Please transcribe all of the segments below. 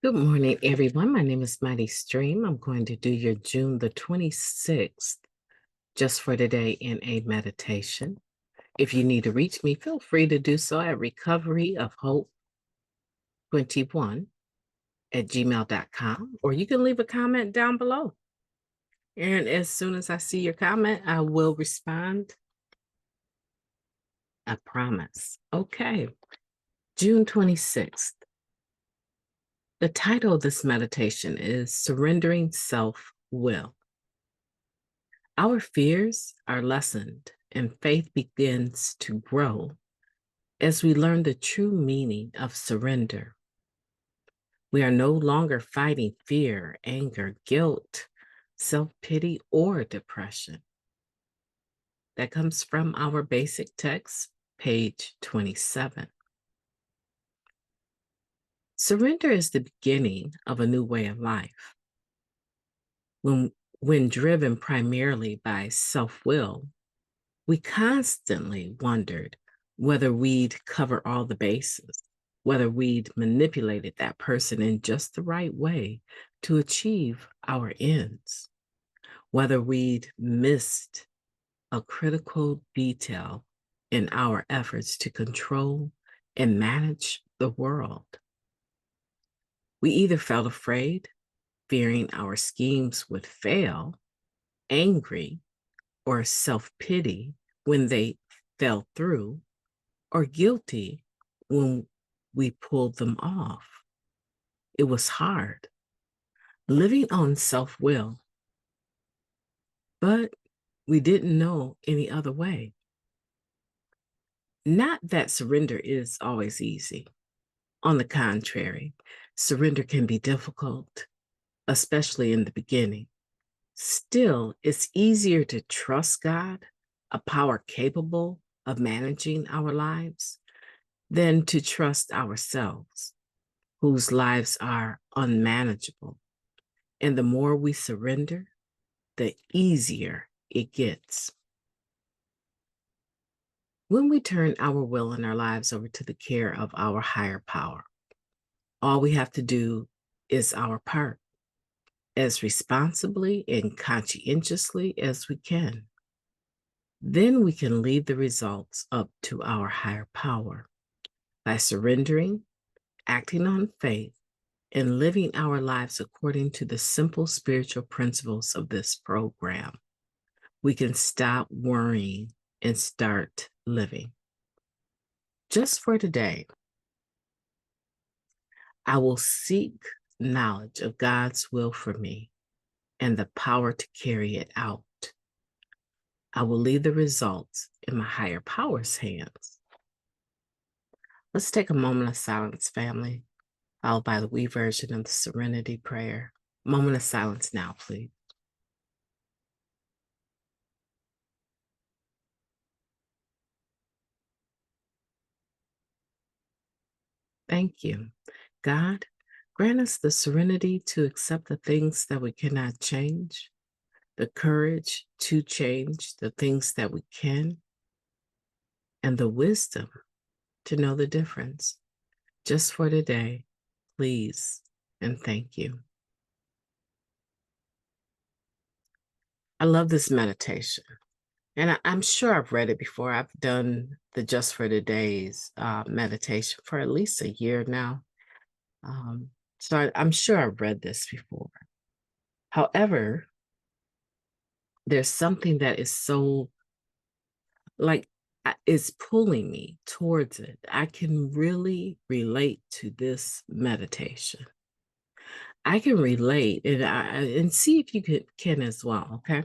Good morning, everyone. My name is Mighty Stream. I'm going to do your June the 26th, just for today, in a meditation. If you need to reach me, feel free to do so at Recovery of Hope 21 at gmail.com, or you can leave a comment down below. And as soon as I see your comment, I will respond. I promise. Okay, June 26th. The title of this meditation is Surrendering Self-Will. Our fears are lessened and faith begins to grow as we learn the true meaning of surrender. We are no longer fighting fear, anger, guilt, self-pity, or depression. That comes from our basic text, page 27. Surrender is the beginning of a new way of life. When driven primarily by self-will, we constantly wondered whether we'd cover all the bases, whether we'd manipulated that person in just the right way to achieve our ends, whether we'd missed a critical detail in our efforts to control and manage the world. We either felt afraid, fearing our schemes would fail, angry, or self-pity when they fell through, or guilty when we pulled them off. It was hard, living on self-will, but we didn't know any other way. Not that surrender is always easy. On the contrary, surrender can be difficult, especially in the beginning. Still, it's easier to trust God, a power capable of managing our lives, than to trust ourselves, whose lives are unmanageable. And the more we surrender, the easier it gets. When we turn our will and our lives over to the care of our higher power, all we have to do is our part as responsibly and conscientiously as we can. Then we can leave the results up to our higher power. By surrendering, acting on faith, and living our lives according to the simple spiritual principles of this program, we can stop worrying and start living. Just for today, I will seek knowledge of God's will for me and the power to carry it out. I will leave the results in my higher power's hands. Let's take a moment of silence, family, followed by the we version of the Serenity Prayer. Moment of silence now, please. Thank you. God, grant us the serenity to accept the things that we cannot change, the courage to change the things that we can, and the wisdom to know the difference. Just for today, please and thank you. I love this meditation. And I'm sure I've read it before. I've done the Just for Today's meditation for at least a year now. So I'm sure I've read this before. However, there's something that is so, like, is pulling me towards it. I can really relate to this meditation. I can relate and see if you can as well, okay?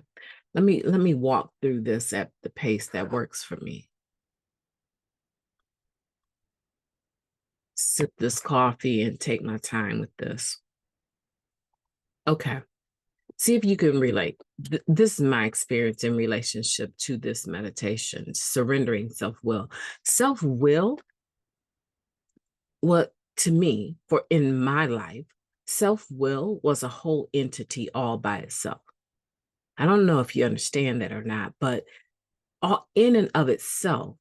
Let me walk through this at the pace that works for me. Sip this coffee and take my time with this. Okay. See if you can relate. This is my experience in relationship to this meditation, surrendering self-will. Self-will, what to me, for in my life, self-will was a whole entity all by itself. I don't know if you understand that or not, but all in and of itself,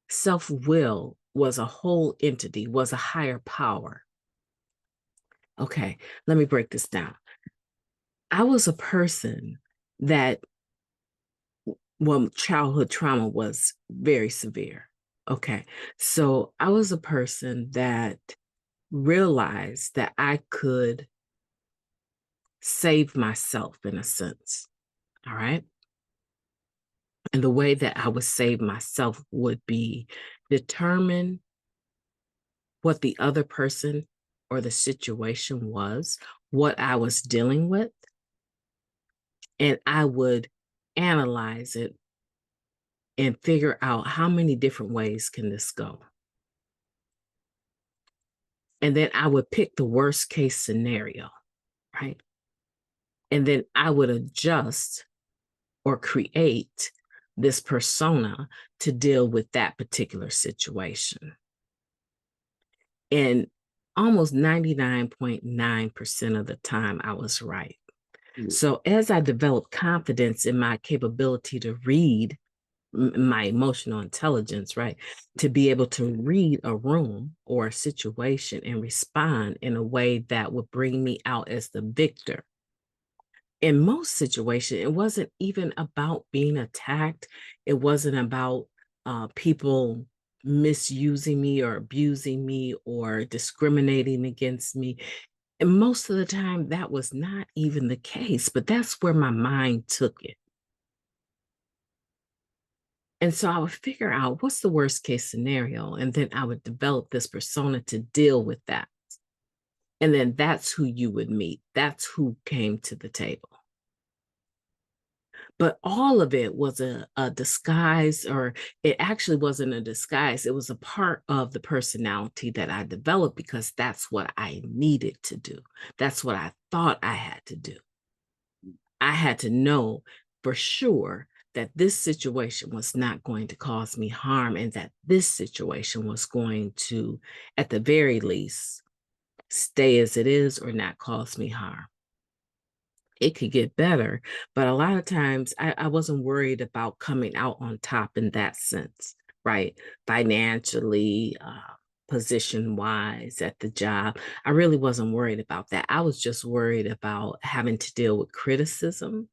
self-will was a whole entity, was a higher power. Okay, let me break this down. I was a person that, well, childhood trauma was very severe. Okay, so I was a person that realized that I could save myself in a sense. All right. And the way that I would save myself would be determine what the other person or the situation was, what I was dealing with, and I would analyze it and figure out how many different ways can this go. And then I would pick the worst case scenario, right? And then I would adjust or create this persona to deal with that particular situation. And almost 99.9% of the time, I was right. So as I developed confidence in my capability to read my emotional intelligence, right, to be able to read a room or a situation and respond in a way that would bring me out as the victor. In most situations, it wasn't even about being attacked. It wasn't about people misusing me or abusing me or discriminating against me. And most of the time, that was not even the case, but that's where my mind took it. And so I would figure out what's the worst case scenario, and then I would develop this persona to deal with that. And then that's who you would meet. That's who came to the table. But all of it was a disguise, or it actually wasn't a disguise. It was a part of the personality that I developed because that's what I needed to do. That's what I thought I had to do. I had to know for sure that this situation was not going to cause me harm and that this situation was going to, at the very least, stay as it is or not cause me harm. It could get better, but a lot of times I wasn't worried about coming out on top in that sense, right? Financially, position wise at the job. I really wasn't worried about that. I was just worried about having to deal with criticism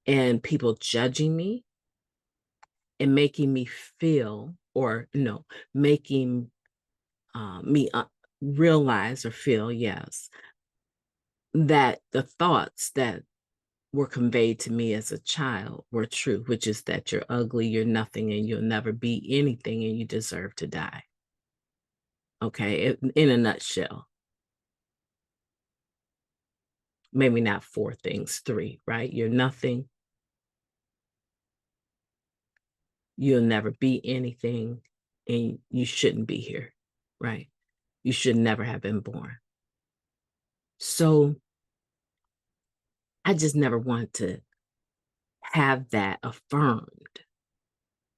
and people judging me and making me feel, or no, making me realize or feel, yes, that the thoughts that were conveyed to me as a child were true, which is that you're ugly, you're nothing, and you'll never be anything, and you deserve to die. Okay, in a nutshell. Maybe not four things, three, right? You're nothing, you'll never be anything, and you shouldn't be here, right? You should never have been born. So I just never wanted to have that affirmed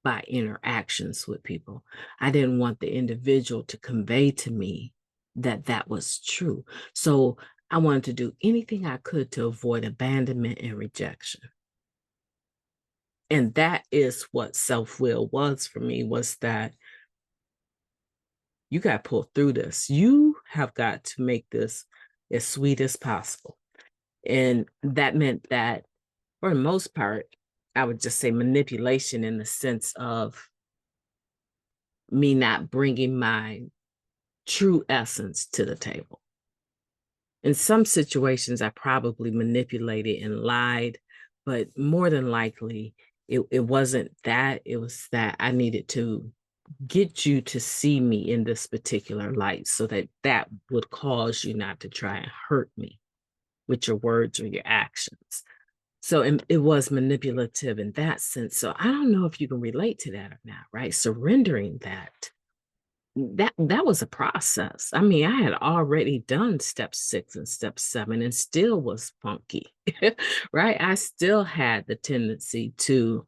by interactions with people. I didn't want the individual to convey to me that that was true. So I wanted to do anything I could to avoid abandonment and rejection. And that is what self-will was for me, was that you got to pull through this. You have got to make this as sweet as possible. And that meant that, for the most part, I would just say manipulation in the sense of me not bringing my true essence to the table. In some situations, I probably manipulated and lied, but more than likely, it wasn't that. It was that I needed to get you to see me in this particular light so that that would cause you not to try and hurt me with your words or your actions. So it was manipulative in that sense. So I don't know if you can relate to that or not, right? Surrendering that was a process. I mean, I had already done step 6 and step 7 and still was funky, right? I still had the tendency to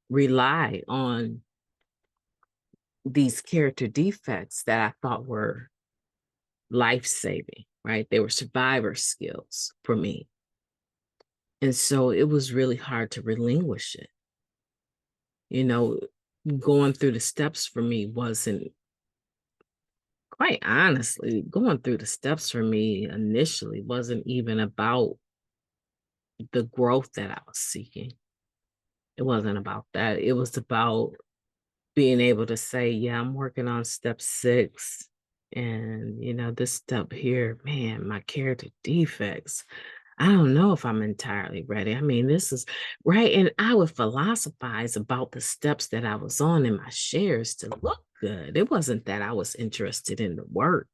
rely on these character defects that I thought were life-saving, right? They were survivor skills for me. And so it was really hard to relinquish it. You know, going through the steps for me wasn't quite honestly, going through the steps for me initially wasn't even about the growth that I was seeking. It wasn't about that. It was about being able to say, yeah, I'm working on step 6. And, this step here, man, my character defects. I don't know if I'm entirely ready. I mean, this is right. And I would philosophize about the steps that I was on in my shares to look good. It wasn't that I was interested in the work.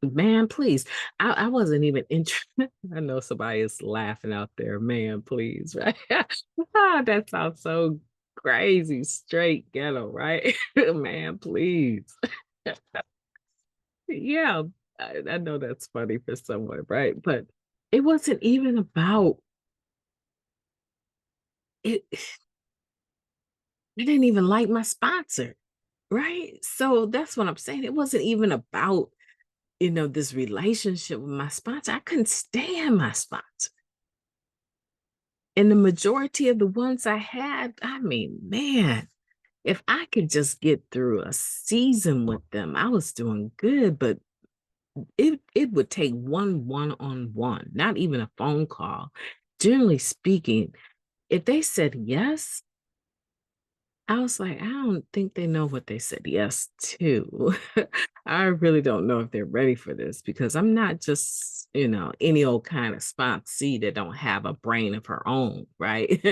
Man, please. I wasn't even interested. I know somebody is laughing out there. Man, please, right? That sounds so crazy, straight ghetto, right? Man, please. Yeah, I know that's funny for someone, right? But it wasn't even about it. I didn't even like my sponsor, right? So that's what I'm saying. It wasn't even about, this relationship with my sponsor. I couldn't stand my sponsor. And the majority of the ones I had, I mean, man, if I could just get through a season with them, I was doing good, but it would take one-on-one, not even a phone call. Generally speaking, if they said yes, I was like, I don't think they know what they said yes to. I really don't know if they're ready for this because I'm not just, any old kind of sponsee that don't have a brain of her own, right?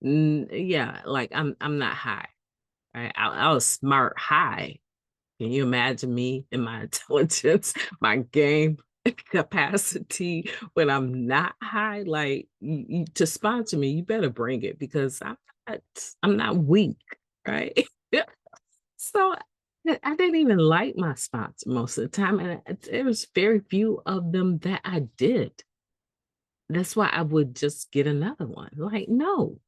Yeah, like I'm not high, right? I was smart high. Can you imagine me and my intelligence, my game capacity when I'm not high? Like to sponsor me, you better bring it because not, I'm not weak, right? So I didn't even like my sponsor most of the time, and there was very few of them that I did. That's why I would just get another one. Like, no,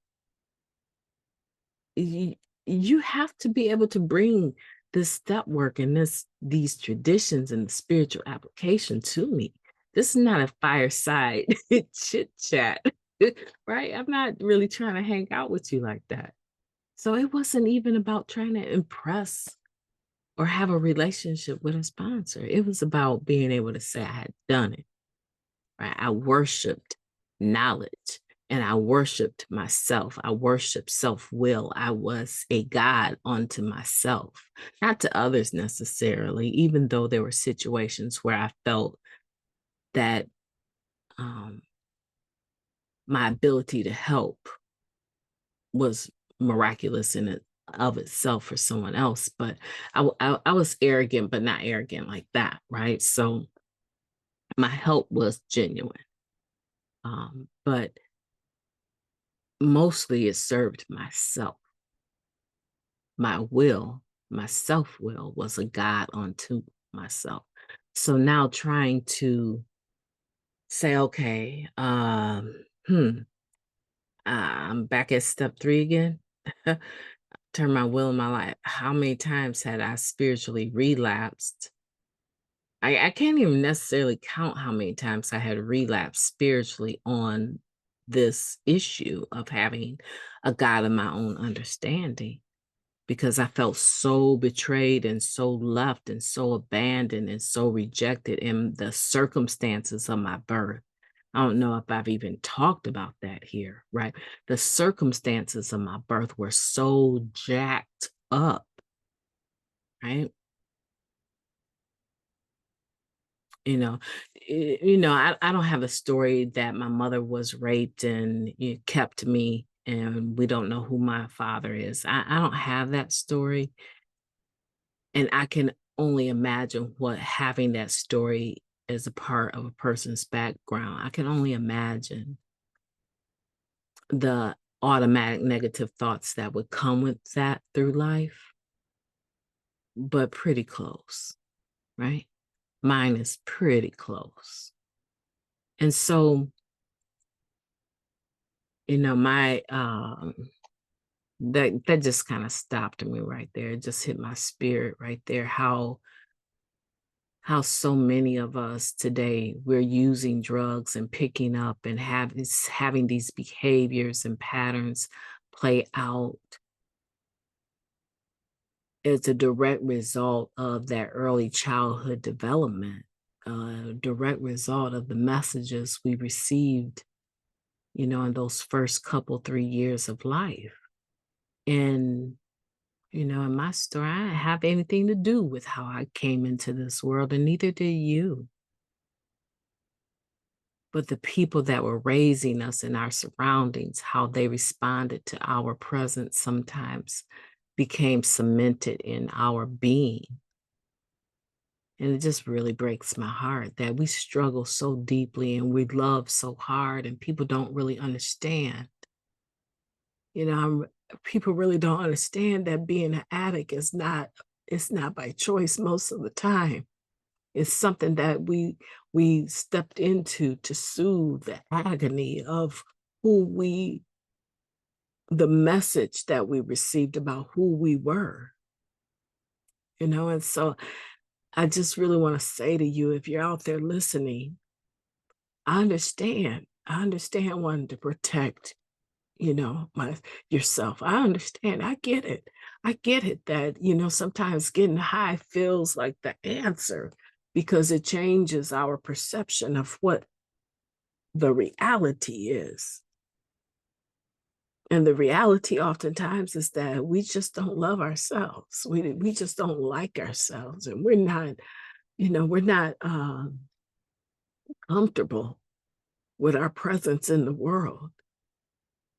you, you have to be able to bring this step work and these traditions and the spiritual application to me. This is not a fireside chit chat, right? I'm not really trying to hang out with you like that. So it wasn't even about trying to impress or have a relationship with a sponsor. It was about being able to say I had done it. Right? I worshiped knowledge and I worshiped myself. I worshiped self will. I was a God unto myself, not to others necessarily, even though there were situations where I felt that um, my ability to help was miraculous in it of itself for someone else. But I was arrogant, but not arrogant like that. Right. So my help was genuine. But mostly it served myself. My will, my self will was a God unto myself. So now trying to say, okay, I'm back at step 3 again. Turn my will in my life. How many times had I spiritually relapsed? I can't even necessarily count how many times I had relapsed spiritually on this issue of having a God of my own understanding because I felt so betrayed and so left and so abandoned and so rejected in the circumstances of my birth. I don't know if I've even talked about that here, right? The circumstances of my birth were so jacked up, right? You know, I don't have a story that my mother was raped and kept me and we don't know who my father is. I don't have that story. And I can only imagine what having that story as a part of a person's background. I can only imagine the automatic negative thoughts that would come with that through life, but pretty close, right? Mine is pretty close. And so, my that just kind of stopped me right there. It just hit my spirit right there. How so many of us today we're using drugs and picking up and having these behaviors and patterns play out It's a direct result of that early childhood development, a direct result of the messages we received, in those first couple, 3 years of life. And, in my story, I didn't have anything to do with how I came into this world, and neither did you. But the people that were raising us in our surroundings, how they responded to our presence sometimes became cemented in our being. And it just really breaks my heart that we struggle so deeply and we love so hard, and people don't really understand. People really don't understand that being an addict it's not by choice most of the time. It's something that we stepped into to soothe the agony of who we the message that we received about who we were. And so I just really want to say to you, if you're out there listening, I understand. I understand wanting to protect, my yourself. I understand. I get it. I get it that, sometimes getting high feels like the answer because it changes our perception of what the reality is. And the reality oftentimes is that we just don't love ourselves. We just don't like ourselves, and we're not comfortable with our presence in the world.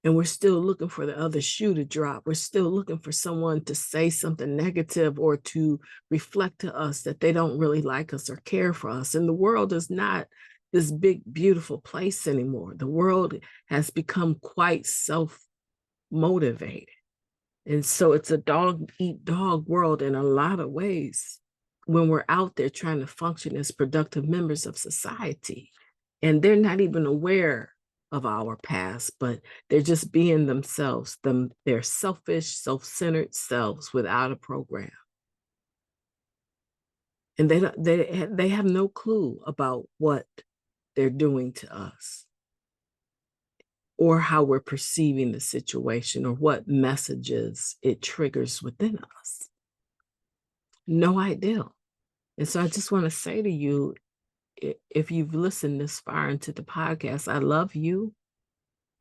And we're still looking for the other shoe to drop. We're still looking for someone to say something negative or to reflect to us that they don't really like us or care for us. And the world is not this big, beautiful place anymore. The world has become quite self-motivated. And so it's a dog eat dog world in a lot of ways when we're out there trying to function as productive members of society. And they're not even aware of our past, but they're just being themselves, their selfish, self-centered selves without a program. And they have no clue about what they're doing to us or how we're perceiving the situation or what messages it triggers within us. No idea. And so I just want to say to you, if you've listened this far into the podcast, I love you.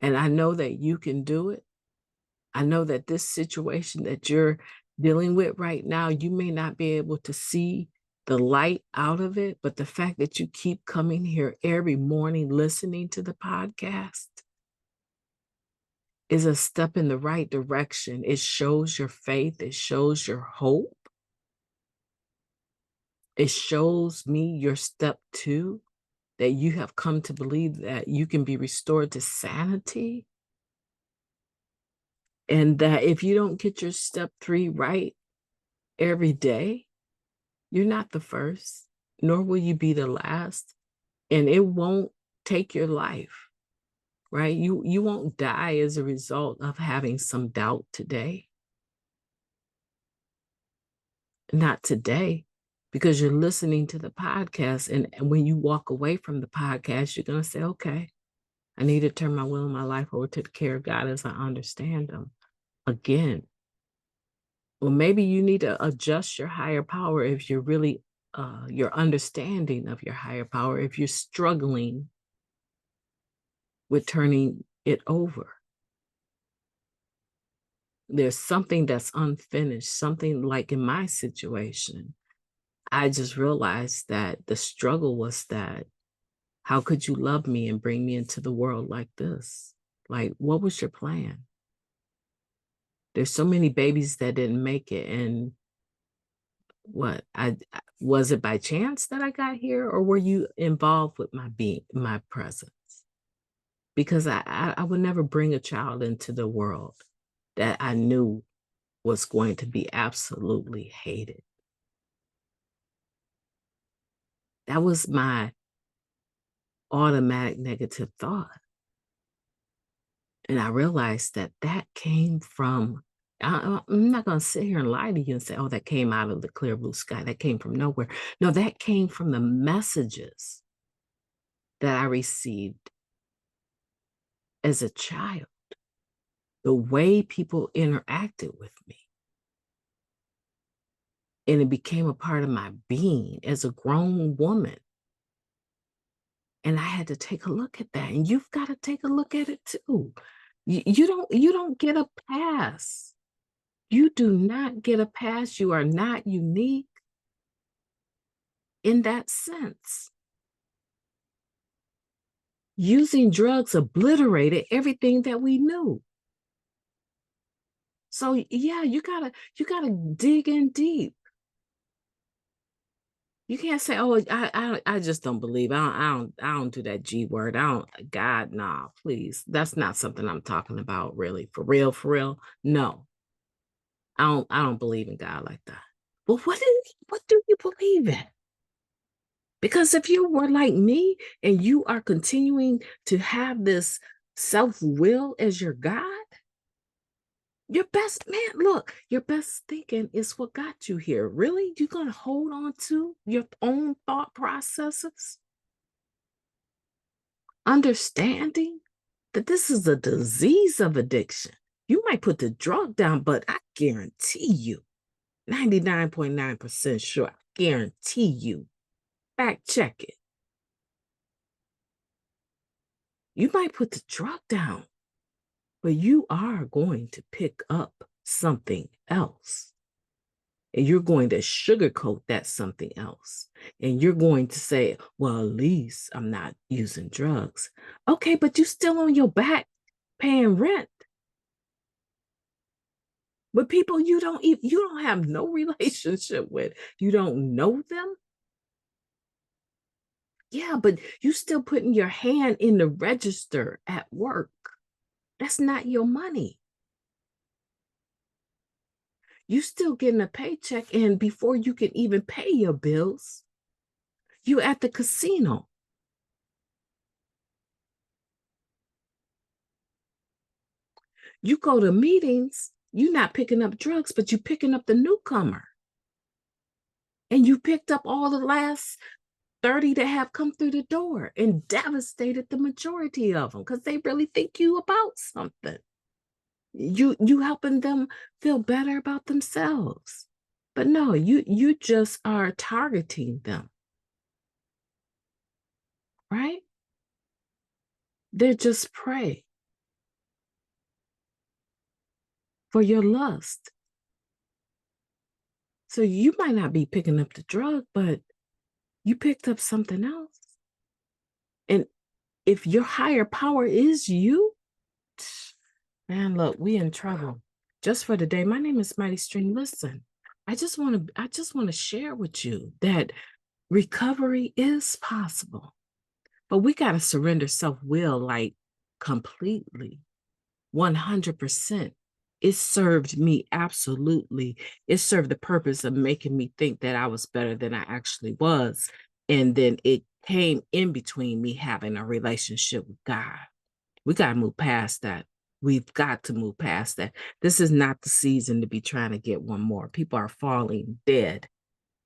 And I know that you can do it. I know that this situation that you're dealing with right now, you may not be able to see the light out of it, but the fact that you keep coming here every morning listening to the podcast is a step in the right direction. It shows your faith. It shows your hope. It shows me your step 2, that you have come to believe that you can be restored to sanity. And that if you don't get your step 3 right every day, you're not the first, nor will you be the last. And it won't take your life, right? You won't die as a result of having some doubt today. Not today, because you're listening to the podcast. And when you walk away from the podcast, you're going to say, okay, I need to turn my will and my life over to the care of God as I understand them again. Well, maybe you need to adjust your higher power if you're really, your understanding of your higher power, if you're struggling with turning it over. There's something that's unfinished, something like in my situation. I just realized that the struggle was that how could you love me and bring me into the world like this? Like, what was your plan? There's so many babies that didn't make it. And what was it by chance that I got here, or were you involved with my presence? Because I would never bring a child into the world that I knew was going to be absolutely hated. That was my automatic negative thought. And I realized that came from, I'm not going to sit here and lie to you and say, oh, that came out of the clear blue sky. That came from nowhere. No, that came from the messages that I received as a child, the way people interacted with me. and it became a part of my being as a grown woman. And I had to take a look at that, and you've gotta take a look at it too. You don't get a pass. You do not get a pass. You are not unique in that sense. Using drugs obliterated everything that we knew. So yeah, you gotta dig in deep. You can't say, "Oh, I just don't believe. I don't do that G word. I don't. God, nah, please. That's not something I'm talking about. Really, for real, for real. No, I don't believe in God like that. Well, what do you believe in? Because if you were like me and you are continuing to have this self will as your God, your best man, look, your best thinking is what got you here. Really? You're going to hold on to your own thought processes, understanding that this is a disease of addiction. You might put the drug down, but I guarantee you, 99.9% sure, I guarantee you, fact check it. You might put the drug down, but you are going to pick up something else. And you're going to sugarcoat that something else. And you're going to say, well, at least I'm not using drugs. Okay, but you still on your back paying rent with people you don't have no relationship with. You don't know them. Yeah, but you still putting your hand in the register at work. That's not your money. You still getting a paycheck, and before you can even pay your bills, you at the casino. You go to meetings, you not picking up drugs, but you picking up the newcomer. And you picked up all the last 30 that have come through the door and devastated the majority of them because they really think you about something. You helping them feel better about themselves. But no, you just are targeting them, right? They're just prey for your lust. So you might not be picking up the drug, but you picked up something else. And if your higher power is you, man, look, we in trouble. Just for today, my name is Mighty Stream. Listen, I just want to share with you that recovery is possible. But we got to surrender self-will like completely. 100%. It served me absolutely. It served the purpose of making me think that I was better than I actually was. And then it came in between me having a relationship with God. We got to move past that. We've got to move past that. This is not the season to be trying to get one more. People are falling dead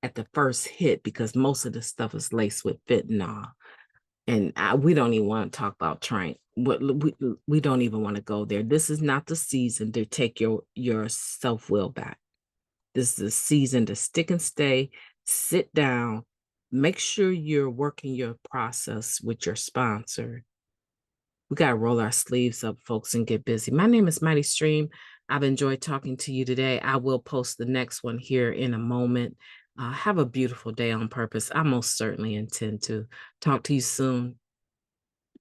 at the first hit because most of the stuff is laced with fentanyl. And we don't even want to talk about trying. We don't even want to go there. This is not the season to take your self will back. This is the season to stick and stay, sit down, make sure you're working your process with your sponsor. We got to roll our sleeves up, folks, and get busy. My name is Mighty Stream. I've enjoyed talking to you today. I will post the next one here in a moment. Have a beautiful day on purpose. I most certainly intend to talk to you soon.